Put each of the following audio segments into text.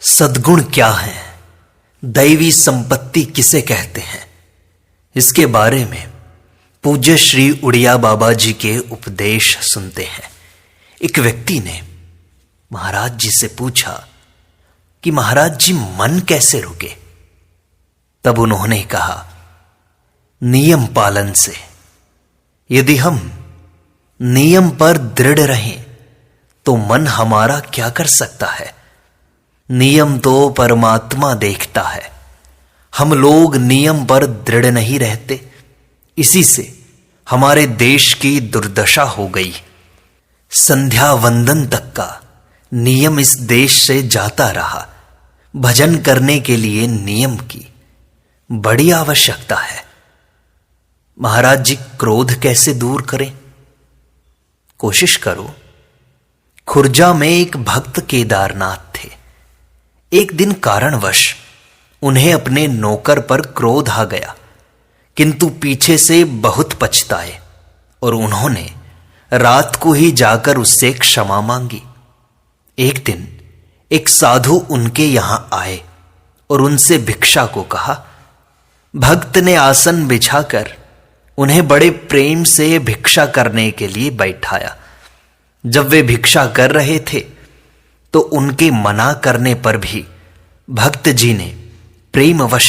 सद्गुण क्या है, दैवी संपत्ति किसे कहते हैं, इसके बारे में पूज्य श्री उड़िया बाबा जी के उपदेश सुनते हैं। एक व्यक्ति ने महाराज जी से पूछा कि महाराज जी मन कैसे रुके। तब उन्होंने कहा, नियम पालन से। यदि हम नियम पर दृढ़ रहें तो मन हमारा क्या कर सकता है। नियम तो परमात्मा देखता है। हम लोग नियम पर दृढ़ नहीं रहते, इसी से हमारे देश की दुर्दशा हो गई। संध्या वंदन तक का नियम इस देश से जाता रहा। भजन करने के लिए नियम की बड़ी आवश्यकता है। महाराज जी क्रोध कैसे दूर करें? कोशिश करो। खुर्जा में एक भक्त केदारनाथ थे। एक दिन कारणवश उन्हें अपने नौकर पर क्रोध आ गया, किंतु पीछे से बहुत पछताए और उन्होंने रात को ही जाकर उससे क्षमा मांगी। एक दिन एक साधु उनके यहां आए और उनसे भिक्षा को कहा। भक्त ने आसन बिछाकर उन्हें बड़े प्रेम से भिक्षा करने के लिए बैठाया। जब वे भिक्षा कर रहे थे तो उनके मना करने पर भी भक्त जी ने प्रेमवश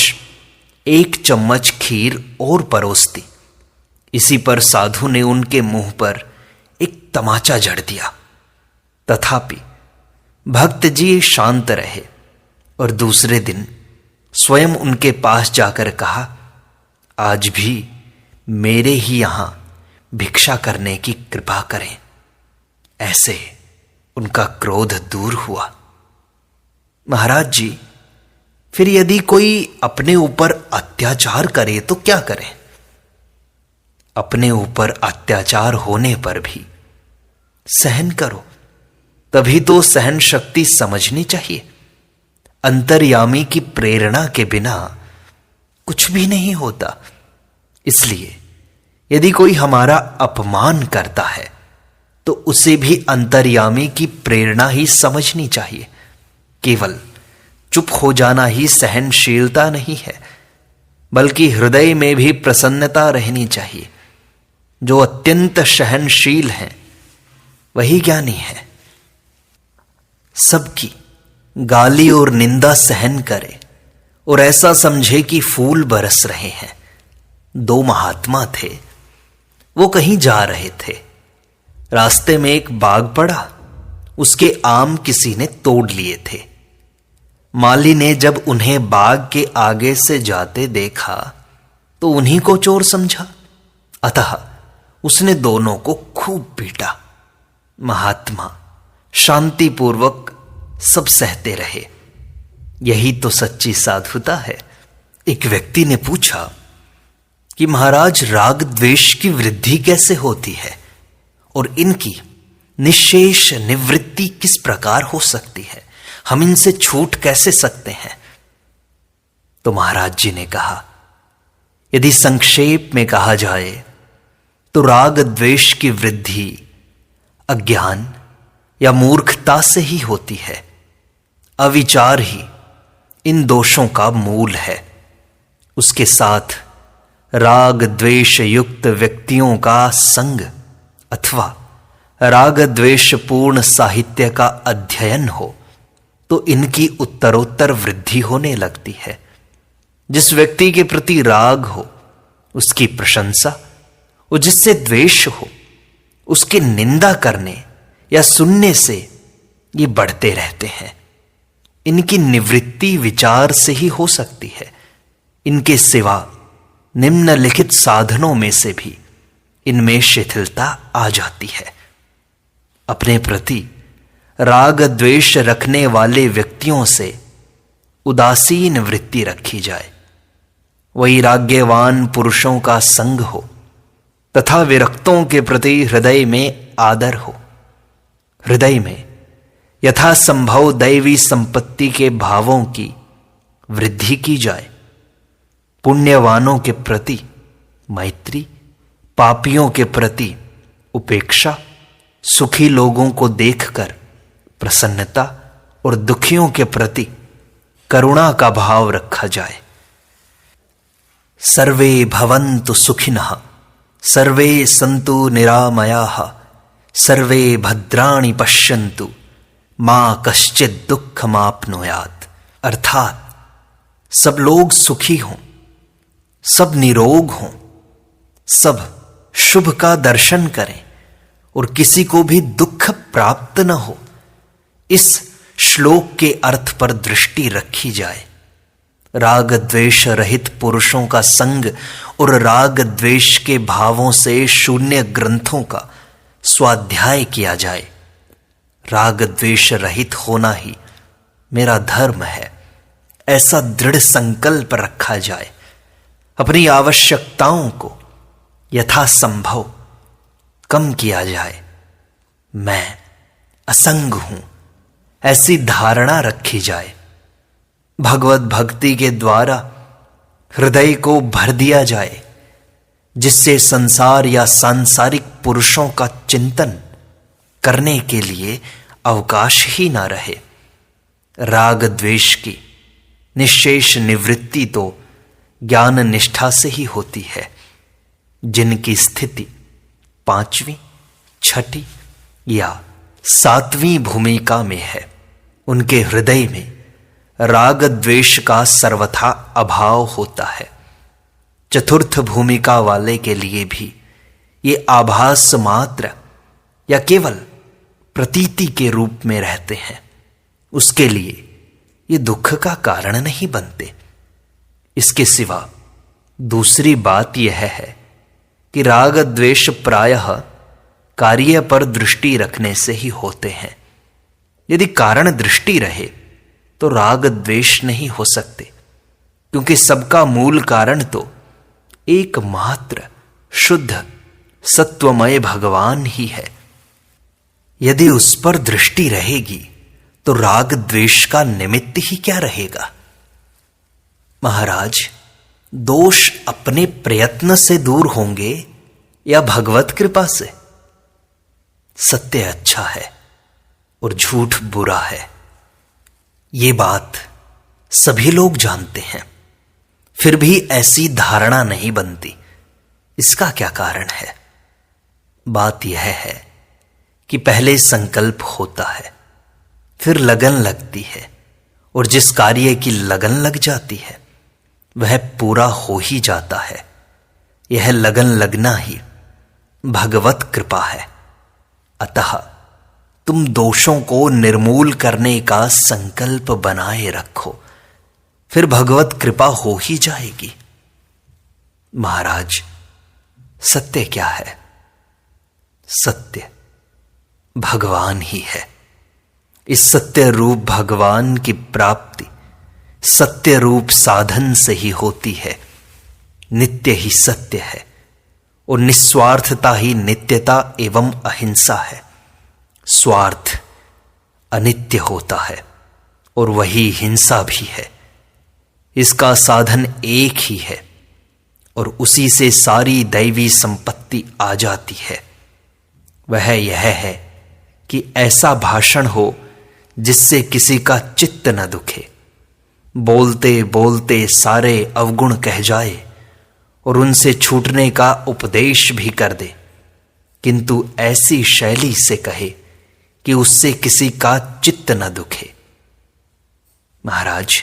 एक चम्मच खीर और परोस दी। इसी पर साधु ने उनके मुंह पर एक तमाचा जड़ दिया। तथापि भक्त जी शांत रहे और दूसरे दिन स्वयं उनके पास जाकर कहा, आज भी मेरे ही यहां भिक्षा करने की कृपा करें। ऐसे उनका क्रोध दूर हुआ। महाराज जी, फिर यदि कोई अपने ऊपर अत्याचार करे तो क्या करें? अपने ऊपर अत्याचार होने पर भी सहन करो, तभी तो सहन शक्ति समझनी चाहिए। अंतर्यामी की प्रेरणा के बिना कुछ भी नहीं होता। इसलिए यदि कोई हमारा अपमान करता है तो उसे भी अंतर्यामी की प्रेरणा ही समझनी चाहिए। केवल चुप हो जाना ही सहनशीलता नहीं है, बल्कि हृदय में भी प्रसन्नता रहनी चाहिए। जो अत्यंत सहनशील हैं वही ज्ञानी है। सबकी गाली और निंदा सहन करे और ऐसा समझे कि फूल बरस रहे हैं। दो महात्मा थे, वो कहीं जा रहे थे। रास्ते में एक बाग पड़ा, उसके आम किसी ने तोड़ लिए थे। माली ने जब उन्हें बाग के आगे से जाते देखा तो उन्हीं को चोर समझा, अतः उसने दोनों को खूब पीटा। महात्मा शांतिपूर्वक सब सहते रहे। यही तो सच्ची साधुता है। एक व्यक्ति ने पूछा कि महाराज, राग द्वेष की वृद्धि कैसे होती है और इनकी निशेष निवृत्ति किस प्रकार हो सकती है? हम इनसे छूट कैसे सकते हैं? तो महाराज जी ने कहा, यदि संक्षेप में कहा जाए तो राग द्वेष की वृद्धि अज्ञान या मूर्खता से ही होती है। अविचार ही इन दोषों का मूल है। उसके साथ राग द्वेष युक्त व्यक्तियों का संग अथवा राग द्वेष पूर्ण साहित्य का अध्ययन हो तो इनकी उत्तरोत्तर वृद्धि होने लगती है। जिस व्यक्ति के प्रति राग हो उसकी प्रशंसा, और जिससे द्वेष हो उसके निंदा करने या सुनने से ये बढ़ते रहते हैं। इनकी निवृत्ति विचार से ही हो सकती है। इनके सिवा निम्नलिखित साधनों में से भी इनमें शिथिलता आ जाती है। अपने प्रति राग द्वेष रखने वाले व्यक्तियों से उदासीन वृत्ति रखी जाए। वैराग्यवान पुरुषों का संग हो तथा विरक्तों के प्रति हृदय में आदर हो। हृदय में यथासंभव दैवी संपत्ति के भावों की वृद्धि की जाए। पुण्यवानों के प्रति मैत्री, पापियों के प्रति उपेक्षा, सुखी लोगों को देखकर प्रसन्नता और दुखियों के प्रति करुणा का भाव रखा जाए। सर्वे भवन्तु सुखिनः, सर्वे सन्तु निरामयाः, सर्वे भद्राणि पश्यन्तु, मां कश्चित् दुःखमाप्नुयात्। अर्थात सब लोग सुखी हों, सब निरोग हों, सब शुभ का दर्शन करें और किसी को भी दुख प्राप्त न हो। इस श्लोक के अर्थ पर दृष्टि रखी जाए। राग द्वेष रहित पुरुषों का संग और राग द्वेष के भावों से शून्य ग्रंथों का स्वाध्याय किया जाए। राग द्वेष रहित होना ही मेरा धर्म है, ऐसा दृढ़ संकल्प रखा जाए। अपनी आवश्यकताओं को यथासंभव कम किया जाए। मैं असंग हूं, ऐसी धारणा रखी जाए। भगवत भक्ति के द्वारा हृदय को भर दिया जाए, जिससे संसार या सांसारिक पुरुषों का चिंतन करने के लिए अवकाश ही ना रहे। राग द्वेष की निश्शेष निवृत्ति तो ज्ञान निष्ठा से ही होती है। जिनकी स्थिति 5वीं, 6ठी या 7वीं भूमिका में है, उनके हृदय में राग द्वेष का सर्वथा अभाव होता है। चतुर्थ भूमिका वाले के लिए भी ये आभास मात्र या केवल प्रतीति के रूप में रहते हैं। उसके लिए ये दुख का कारण नहीं बनते। इसके सिवा दूसरी बात यह है कि राग द्वेष प्रायः कार्य पर दृष्टि रखने से ही होते हैं। यदि कारण दृष्टि रहे तो राग द्वेष नहीं हो सकते, क्योंकि सबका मूल कारण तो एकमात्र शुद्ध सत्वमय भगवान ही है। यदि उस पर दृष्टि रहेगी तो राग द्वेष का निमित्त ही क्या रहेगा। महाराज, दोष अपने प्रयत्न से दूर होंगे या भगवत कृपा से? सत्य अच्छा है और झूठ बुरा है, ये बात सभी लोग जानते हैं, फिर भी ऐसी धारणा नहीं बनती। इसका क्या कारण है? बात यह है कि पहले संकल्प होता है, फिर लगन लगती है, और जिस कार्य की लगन लग जाती है वह पूरा हो ही जाता है। यह लगन लगना ही भगवत कृपा है। अतः तुम दोषों को निर्मूल करने का संकल्प बनाए रखो, फिर भगवत कृपा हो ही जाएगी। महाराज, सत्य क्या है? सत्य भगवान ही है। इस सत्य रूप भगवान की प्राप्ति सत्य रूप साधन से ही होती है। नित्य ही सत्य है और निस्वार्थता ही नित्यता एवं अहिंसा है। स्वार्थ अनित्य होता है और वही हिंसा भी है। इसका साधन एक ही है और उसी से सारी दैवी संपत्ति आ जाती है। वह यह है कि ऐसा भाषण हो जिससे किसी का चित्त न दुखे, बोलते बोलते सारे अवगुण कह जाए और उनसे छूटने का उपदेश भी कर दे, किंतु ऐसी शैली से कहे कि उससे किसी का चित्त न दुखे। महाराज,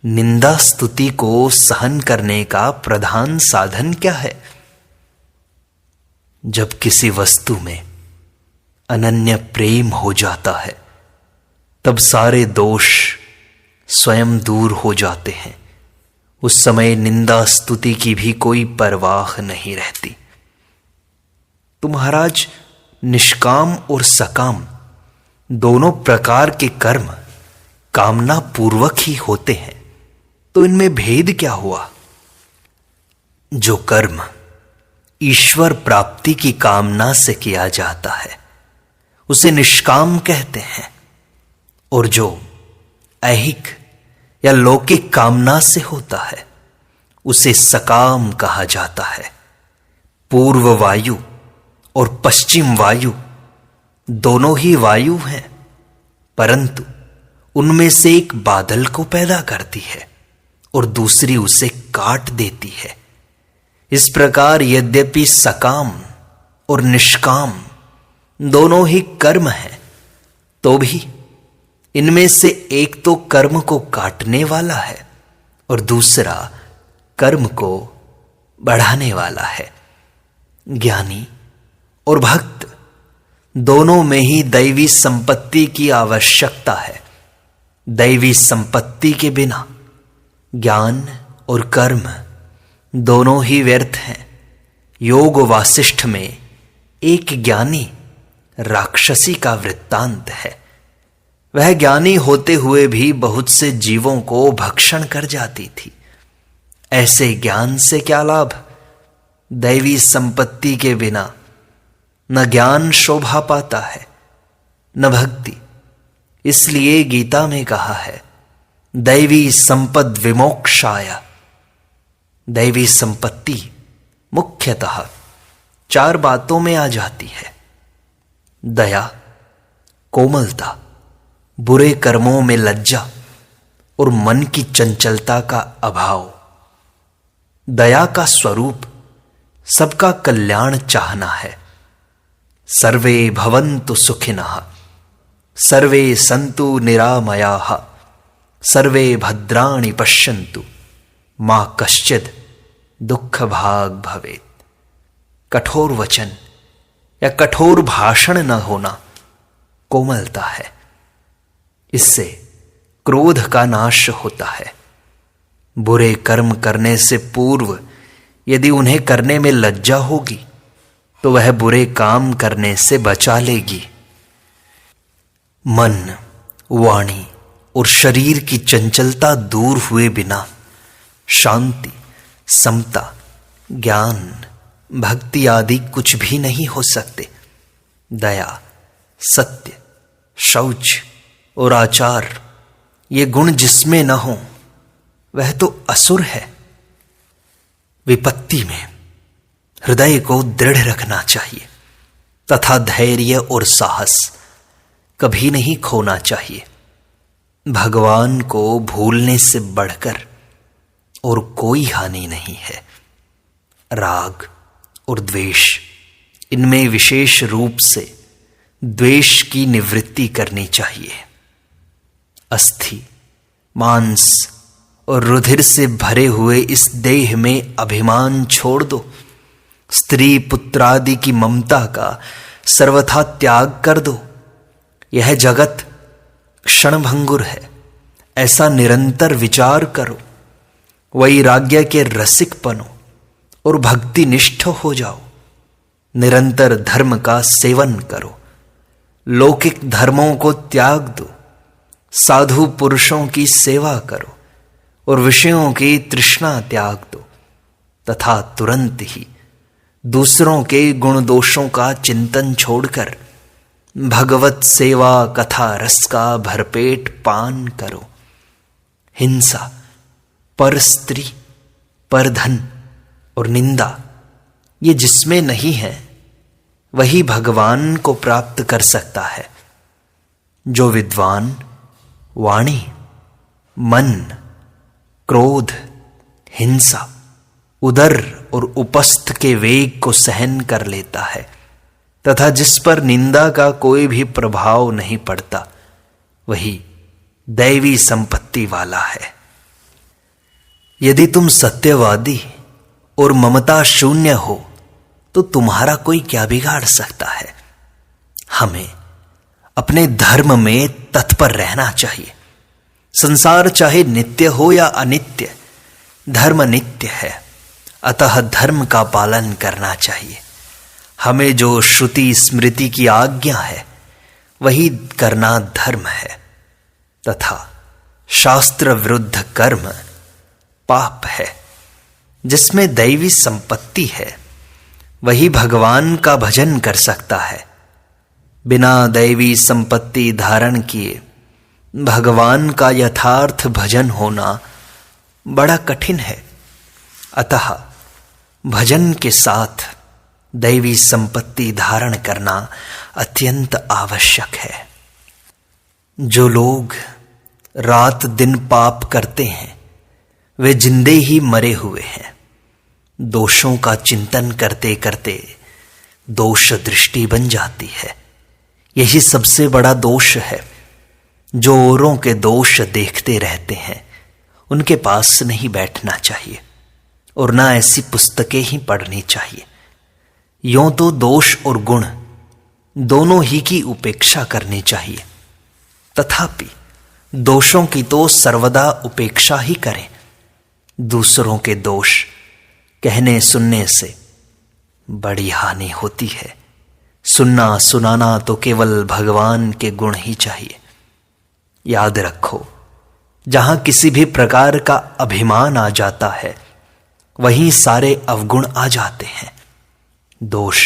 निंदा स्तुति को सहन करने का प्रधान साधन क्या है? जब किसी वस्तु में अनन्य प्रेम हो जाता है तब सारे दोष स्वयं दूर हो जाते हैं। उस समय निंदा स्तुति की भी कोई परवाह नहीं रहती। तो महाराज, निष्काम और सकाम दोनों प्रकार के कर्म कामना पूर्वक ही होते हैं, तो इनमें भेद क्या हुआ? जो कर्म ईश्वर प्राप्ति की कामना से किया जाता है उसे निष्काम कहते हैं, और जो ऐहिक या लौकिक कामना से होता है उसे सकाम कहा जाता है। पूर्व वायु और पश्चिम वायु दोनों ही वायु हैं, परंतु उनमें से एक बादल को पैदा करती है और दूसरी उसे काट देती है। इस प्रकार यद्यपि सकाम और निष्काम दोनों ही कर्म हैं, तो भी इनमें से एक तो कर्म को काटने वाला है और दूसरा कर्म को बढ़ाने वाला है। ज्ञानी और भक्त दोनों में ही दैवी संपत्ति की आवश्यकता है। दैवी संपत्ति के बिना ज्ञान और कर्म दोनों ही व्यर्थ हैं। योग वासिष्ठ में एक ज्ञानी राक्षसी का वृत्तांत है। वह ज्ञानी होते हुए भी बहुत से जीवों को भक्षण कर जाती थी। ऐसे ज्ञान से क्या लाभ? दैवी संपत्ति के बिना न ज्ञान शोभा पाता है न भक्ति। इसलिए गीता में कहा है, दैवी संपद विमोक्षाय। दैवी संपत्ति मुख्यतः 4 बातों में आ जाती है: दया, कोमलता, बुरे कर्मों में लज्जा और मन की चंचलता का अभाव। दया का स्वरूप सबका कल्याण चाहना है। सर्वे भवन्तु सुखिनः, सर्वे सन्तु निरामयाः, सर्वे भद्राणि पश्यन्तु, मां कश्चित् दुःख भाग भवेत्। कठोर वचन या कठोर भाषण न होना कोमलता है। इससे क्रोध का नाश होता है। बुरे कर्म करने से पूर्व यदि उन्हें करने में लज्जा होगी तो वह बुरे काम करने से बचा लेगी। मन, वाणी और शरीर की चंचलता दूर हुए बिना शांति, समता, ज्ञान, भक्ति आदि कुछ भी नहीं हो सकते। दया, सत्य, शौच और आचार, ये गुण जिसमें न हो वह तो असुर है। विपत्ति में हृदय को दृढ़ रखना चाहिए तथा धैर्य और साहस कभी नहीं खोना चाहिए। भगवान को भूलने से बढ़कर और कोई हानि नहीं है। राग और द्वेष, इनमें विशेष रूप से द्वेष की निवृत्ति करनी चाहिए। अस्थि, मांस और रुधिर से भरे हुए इस देह में अभिमान छोड़ दो। स्त्री पुत्रादि की ममता का सर्वथा त्याग कर दो। यह जगत क्षणभंगुर है, ऐसा निरंतर विचार करो। वैराग्य के रसिक बनो और भक्ति निष्ठ हो जाओ। निरंतर धर्म का सेवन करो। लौकिक धर्मों को त्याग दो। साधु पुरुषों की सेवा करो और विषयों की तृष्णा त्याग दो तथा तुरंत ही दूसरों के गुण दोषों का चिंतन छोड़कर भगवत सेवा कथा रस का भरपेट पान करो। हिंसा, पर स्त्री, पर धन और निंदा, ये जिसमें नहीं है वही भगवान को प्राप्त कर सकता है। जो विद्वान वाणी, मन, क्रोध, हिंसा, उदर और उपस्थ के वेग को सहन कर लेता है तथा जिस पर निंदा का कोई भी प्रभाव नहीं पड़ता, वही दैवी संपत्ति वाला है। यदि तुम सत्यवादी और ममता शून्य हो तो तुम्हारा कोई क्या बिगाड़ सकता है। हमें अपने धर्म में तत्पर रहना चाहिए। संसार चाहे नित्य हो या अनित्य, धर्म नित्य है, अतः धर्म का पालन करना चाहिए। हमें जो श्रुति स्मृति की आज्ञा है वही करना धर्म है तथा शास्त्र विरुद्ध कर्म पाप है। जिसमें दैवी संपत्ति है वही भगवान का भजन कर सकता है। बिना दैवी संपत्ति धारण किए भगवान का यथार्थ भजन होना बड़ा कठिन है। अतः भजन के साथ दैवी संपत्ति धारण करना अत्यंत आवश्यक है। जो लोग रात दिन पाप करते हैं, वे जिंदे ही मरे हुए हैं। दोषों का चिंतन करते करते दोष दृष्टि बन जाती है। यही सबसे बड़ा दोष है। जो औरों के दोष देखते रहते हैं, उनके पास नहीं बैठना चाहिए और ना ऐसी पुस्तकें ही पढ़नी चाहिए। यों तो दोष और गुण दोनों ही की उपेक्षा करनी चाहिए, तथापि दोषों की तो सर्वदा उपेक्षा ही करें। दूसरों के दोष कहने सुनने से बड़ी हानि होती है। सुनना सुनाना तो केवल भगवान के गुण ही चाहिए। याद रखो, जहां किसी भी प्रकार का अभिमान आ जाता है, वहीं सारे अवगुण आ जाते हैं। दोष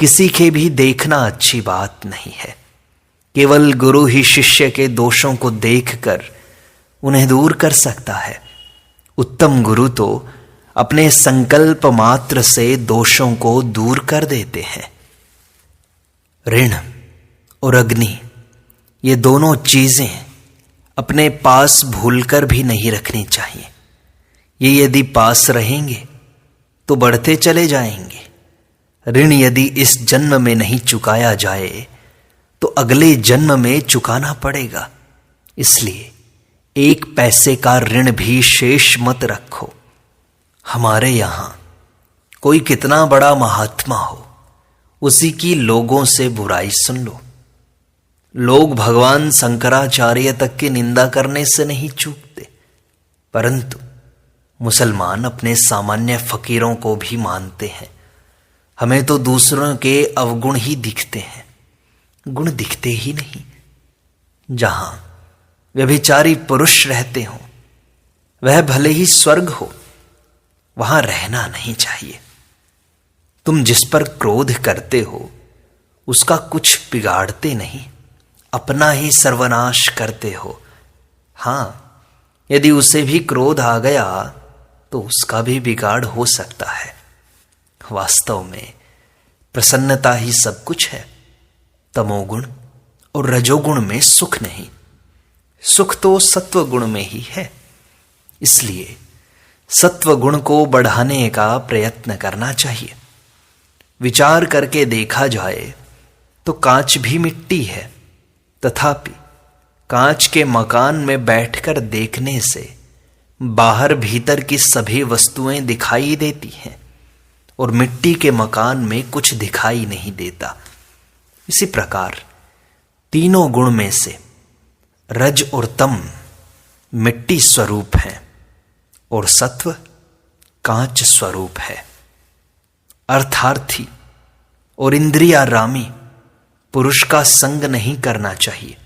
किसी के भी देखना अच्छी बात नहीं है। केवल गुरु ही शिष्य के दोषों को देखकर उन्हें दूर कर सकता है। उत्तम गुरु तो अपने संकल्प मात्र से दोषों को दूर कर देते हैं। ऋण और अग्नि, ये दोनों चीजें अपने पास भूलकर भी नहीं रखनी चाहिए। ये यदि पास रहेंगे तो बढ़ते चले जाएंगे। ऋण यदि इस जन्म में नहीं चुकाया जाए तो अगले जन्म में चुकाना पड़ेगा। इसलिए 1 पैसे का ऋण भी शेष मत रखो। हमारे यहां कोई कितना बड़ा महात्मा हो, उसी की लोगों से बुराई सुन लो। लोग भगवान शंकराचार्य तक की निंदा करने से नहीं चूकते, परंतु मुसलमान अपने सामान्य फकीरों को भी मानते हैं। हमें तो दूसरों के अवगुण ही दिखते हैं, गुण दिखते ही नहीं। जहां व्यभिचारी पुरुष रहते हो, वह भले ही स्वर्ग हो, वहां रहना नहीं चाहिए। तुम जिस पर क्रोध करते हो, उसका कुछ बिगाड़ते नहीं, अपना ही सर्वनाश करते हो। हां, यदि उसे भी क्रोध आ गया तो उसका भी बिगाड़ हो सकता है। वास्तव में प्रसन्नता ही सब कुछ है। तमोगुण और रजोगुण में सुख नहीं, सुख तो सत्व गुण में ही है। इसलिए सत्व गुण को बढ़ाने का प्रयत्न करना चाहिए। विचार करके देखा जाए तो कांच भी मिट्टी है, तथापि कांच के मकान में बैठकर देखने से बाहर भीतर की सभी वस्तुएं दिखाई देती हैं और मिट्टी के मकान में कुछ दिखाई नहीं देता। इसी प्रकार तीनों गुण में से रज और तम मिट्टी स्वरूप है और सत्व कांच स्वरूप है। अर्थार्थी और इंद्रियारामी पुरुष का संग नहीं करना चाहिए।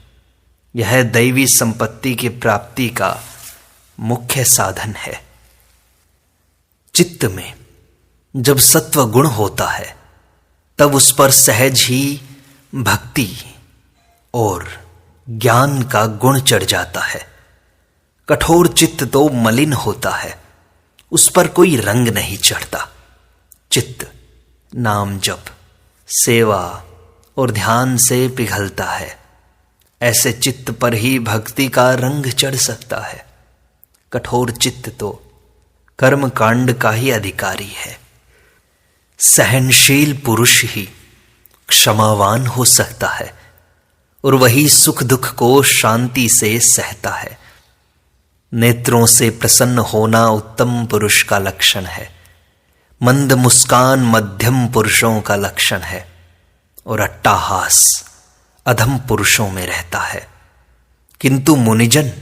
यह दैवी संपत्ति की प्राप्ति का मुख्य साधन है। चित्त में जब सत्व गुण होता है, तब उस पर सहज ही भक्ति और ज्ञान का गुण चढ़ जाता है। कठोर चित्त तो मलिन होता है, उस पर कोई रंग नहीं चढ़ता। चित्त नाम जप, सेवा और ध्यान से पिघलता है। ऐसे चित्त पर ही भक्ति का रंग चढ़ सकता है। कठोर चित्त तो कर्म कांड का ही अधिकारी है। सहनशील पुरुष ही क्षमावान हो सकता है और वही सुख दुख को शांति से सहता है। नेत्रों से प्रसन्न होना उत्तम पुरुष का लक्षण है। मंद मुस्कान मध्यम पुरुषों का लक्षण है और अट्टाहास अधम पुरुषों में रहता है। किंतु मुनिजन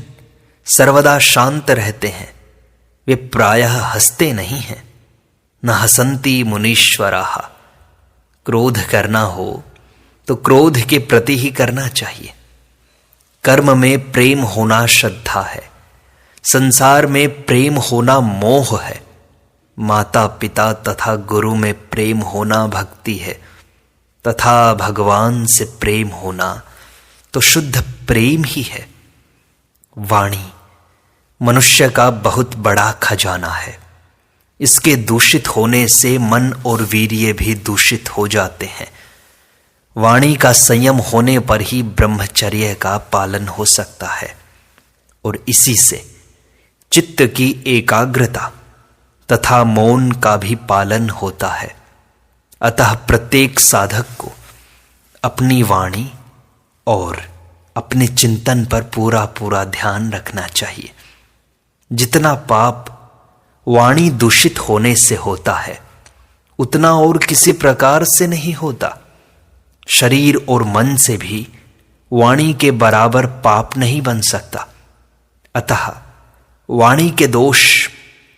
सर्वदा शांत रहते हैं। वे प्रायः हंसते नहीं हैं। न हसंती मुनीश्वराः। क्रोध करना हो तो क्रोध के प्रति ही करना चाहिए। कर्म में प्रेम होना श्रद्धा है। संसार में प्रेम होना मोह है। माता पिता तथा गुरु में प्रेम होना भक्ति है, तथा भगवान से प्रेम होना तो शुद्ध प्रेम ही है। वाणी मनुष्य का बहुत बड़ा खजाना है। इसके दूषित होने से मन और वीर्य भी दूषित हो जाते हैं। वाणी का संयम होने पर ही ब्रह्मचर्य का पालन हो सकता है। और इसी से चित्त की एकाग्रता तथा मौन का भी पालन होता है। अतः प्रत्येक साधक को अपनी वाणी और अपने चिंतन पर पूरा पूरा ध्यान रखना चाहिए। जितना पाप वाणी दूषित होने से होता है उतना और किसी प्रकार से नहीं होता। शरीर और मन से भी वाणी के बराबर पाप नहीं बन सकता। अतः वाणी के दोष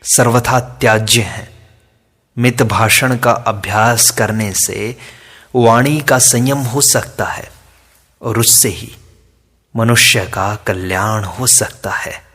सर्वथा त्याज्य हैं। मित भाषण का अभ्यास करने से वाणी का संयम हो सकता है और उससे ही मनुष्य का कल्याण हो सकता है।